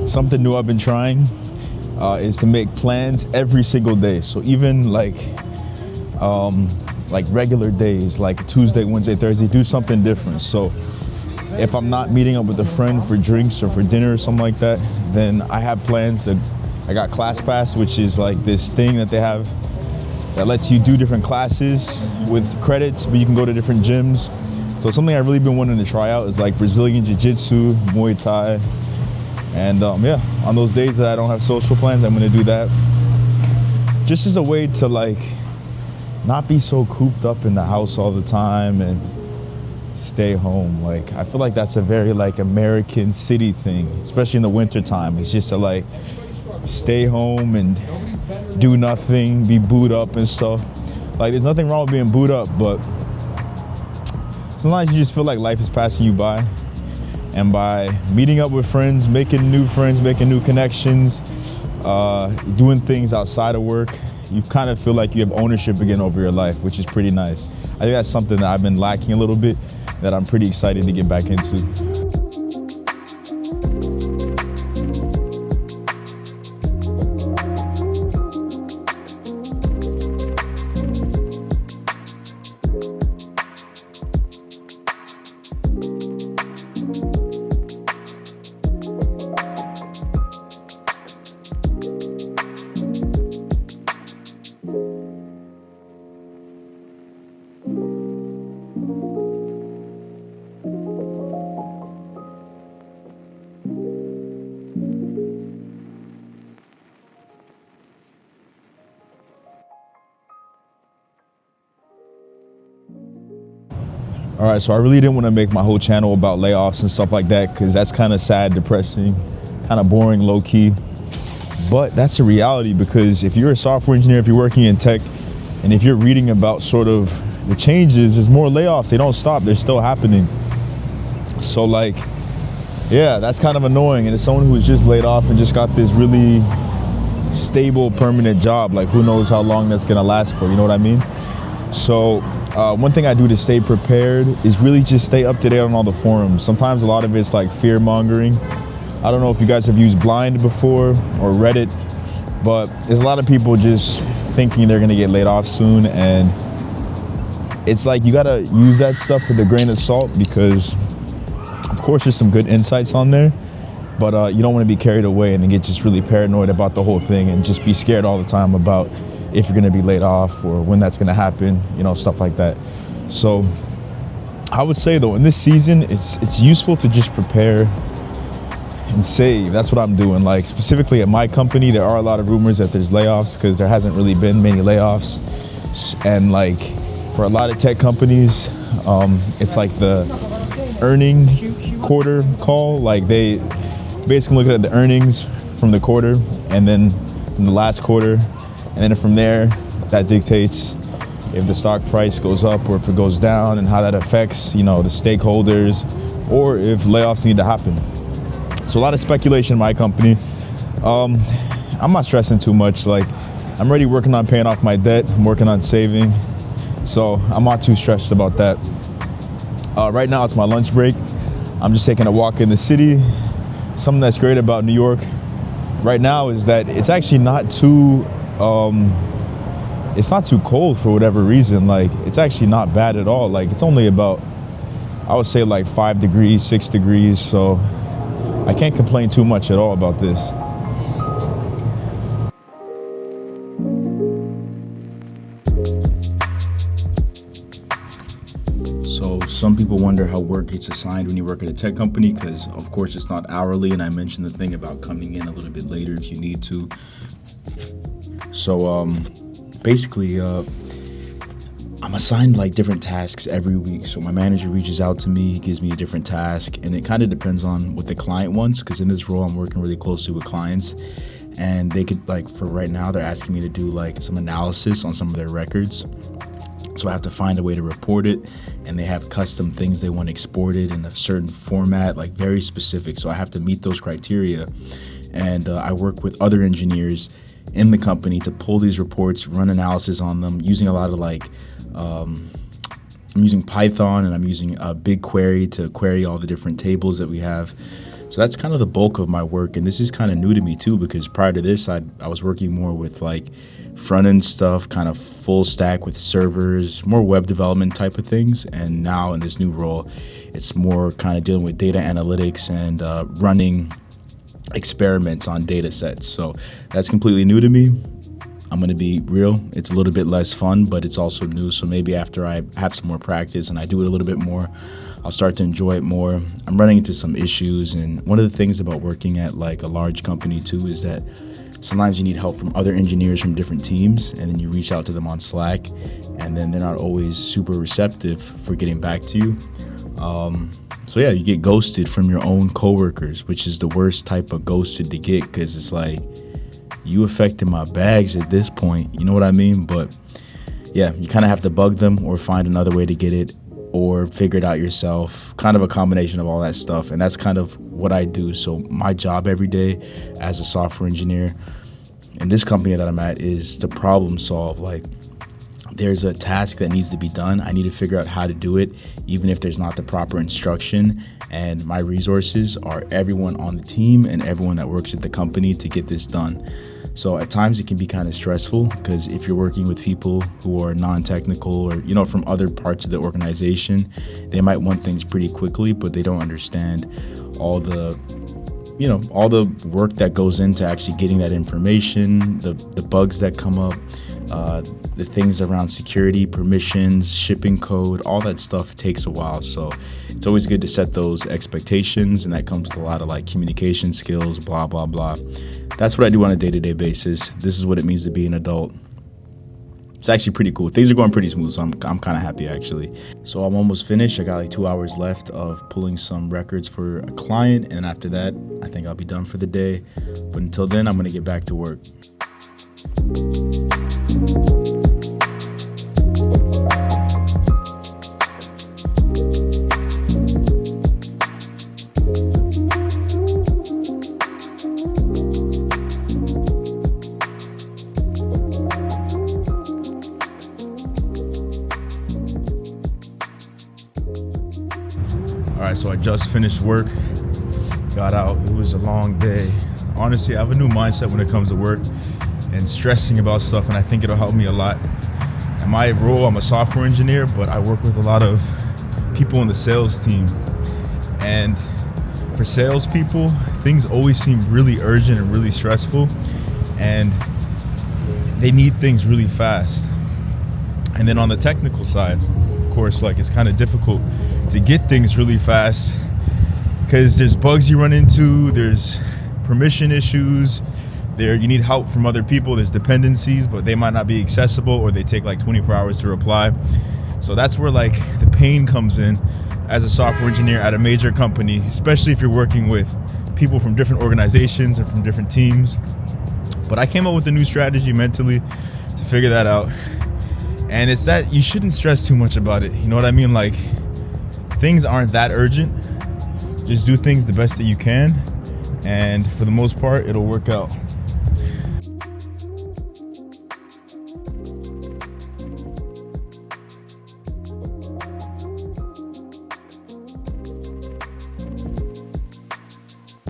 Something new I've been trying is to make plans every single day. So even like regular days, like Tuesday, Wednesday, Thursday, do something different. So if I'm not meeting up with a friend for drinks or for dinner or something like that, then I have plans. I got ClassPass, which is like this thing that they have that lets you do different classes with credits, but you can go to different gyms. So something I've really been wanting to try out is like Brazilian Jiu-Jitsu, Muay Thai. And yeah, on those days that I don't have social plans, I'm gonna do that. Just as a way to like not be so cooped up in the house all the time and stay home. Like, I feel like that's a very like American city thing, especially in the winter time. It's just to like stay home and do nothing, be booed up and stuff. Like, there's nothing wrong with being booed up, but sometimes you just feel like life is passing you by. And by meeting up with friends, making new connections, doing things outside of work, you kind of feel like you have ownership again over your life, which is pretty nice. I think that's something that I've been lacking a little bit, that I'm pretty excited to get back into. All right, so I really didn't want to make my whole channel about layoffs and stuff like that, because that's kind of sad, depressing, kind of boring, low key. But that's a reality, because if you're a software engineer, if you're working in tech, and if you're reading about sort of the changes, there's more layoffs. They don't stop, they're still happening. So like, yeah, that's kind of annoying. And as someone who was just laid off and just got this really stable, permanent job, like who knows how long that's gonna last for, you know what I mean? So one thing I do to stay prepared is really just stay up to date on all the forums. Sometimes a lot of it's like fear mongering. I don't know if you guys have used Blind before or Reddit, but there's a lot of people just thinking they're gonna get laid off soon, and it's like you gotta use that stuff with a grain of salt, because of course there's some good insights on there, but you don't want to be carried away and get just really paranoid about the whole thing and just be scared all the time about if you're gonna be laid off or when that's gonna happen, you know, stuff like that. So I would say though, in this season, it's useful to just prepare and save. That's what I'm doing. Like specifically at my company, there are a lot of rumors that there's layoffs because there hasn't really been many layoffs. And like for a lot of tech companies, it's like the earning quarter call. Like they basically look at the earnings from the quarter and then from the last quarter. And then from there, that dictates if the stock price goes up or if it goes down, and how that affects, you know, the stakeholders, or if layoffs need to happen. So a lot of speculation in my company. I'm not stressing too much. Like, I'm already working on paying off my debt. I'm working on saving. So I'm not too stressed about that. Right now it's my lunch break. I'm just taking a walk in the city. Something that's great about New York right now is that it's actually not too cold for whatever reason. Like, it's actually not bad at all. Like, it's only about, I would say like 5 degrees, 6 degrees. So I can't complain too much at all about this. So some people wonder how work gets assigned when you work at a tech company, because of course it's not hourly, and I mentioned the thing about coming in a little bit later if you need to. So basically I'm assigned like different tasks every week. So my manager reaches out to me, he gives me a different task, and it kind of depends on what the client wants, because in this role I'm working really closely with clients, and they could, like, for right now they're asking me to do like some analysis on some of their records. So I have to find a way to report it, and they have custom things they want exported in a certain format, like very specific. So I have to meet those criteria, and I work with other engineers in the company to pull these reports, run analysis on them, using a lot of I'm using Python, and I'm using BigQuery to query all the different tables that we have. So that's kind of the bulk of my work, and this is kind of new to me too, because prior to this, I was working more with like front end stuff, kind of full stack with servers, more web development type of things. And now in this new role, it's more kind of dealing with data analytics and running experiments on data sets. So that's completely new to me. I'm going to be real. It's a little bit less fun, but it's also new. So maybe after I have some more practice and I do it a little bit more, I'll start to enjoy it more. I'm running into some issues. And one of the things about working at like a large company too is that sometimes you need help from other engineers from different teams, and then you reach out to them on Slack, and then they're not always super receptive for getting back to you. So yeah, you get ghosted from your own coworkers, which is the worst type of ghosted to get, because it's like, you affected my bags at this point, you know what I mean? But yeah, you kind of have to bug them or find another way to get it, or figure it out yourself, kind of a combination of all that stuff. And that's kind of what I do. So my job every day as a software engineer in this company that I'm at is to problem solve. Like, there's a task that needs to be done. I need to figure out how to do it, even if there's not the proper instruction. And my resources are everyone on the team and everyone that works at the company to get this done. So at times it can be kind of stressful, because if you're working with people who are non-technical, or, you know, from other parts of the organization, they might want things pretty quickly, but they don't understand all the work that goes into actually getting that information, the bugs that come up, the things around security, permissions, shipping code, all that stuff takes a while. So it's always good to set those expectations, and that comes with a lot of like communication skills, blah, blah, blah. That's what I do on a day-to-day basis. This is what it means to be an adult. It's actually pretty cool. Things are going pretty smooth, so I'm kind of happy actually. So I'm almost finished. I got like 2 hours left of pulling some records for a client, and after that, I think I'll be done for the day. But until then, I'm gonna get back to work. All right, so I just finished work, got out. It was a long day. Honestly, I have a new mindset when it comes to work and stressing about stuff, and I think it'll help me a lot. In my role, I'm a software engineer, but I work with a lot of people in the sales team. And for salespeople, things always seem really urgent and really stressful, and they need things really fast. And then on the technical side, of course, like, it's kind of difficult to get things really fast, because there's bugs you run into, there's permission issues, you need help from other people, there's dependencies, but they might not be accessible, or they take like 24 hours to reply. So that's where like the pain comes in as a software engineer at a major company, especially if you're working with people from different organizations and from different teams. But I came up with a new strategy mentally to figure that out. And it's that you shouldn't stress too much about it. You know what I mean? Like, things aren't that urgent. Just do things the best that you can, and for the most part, it'll work out.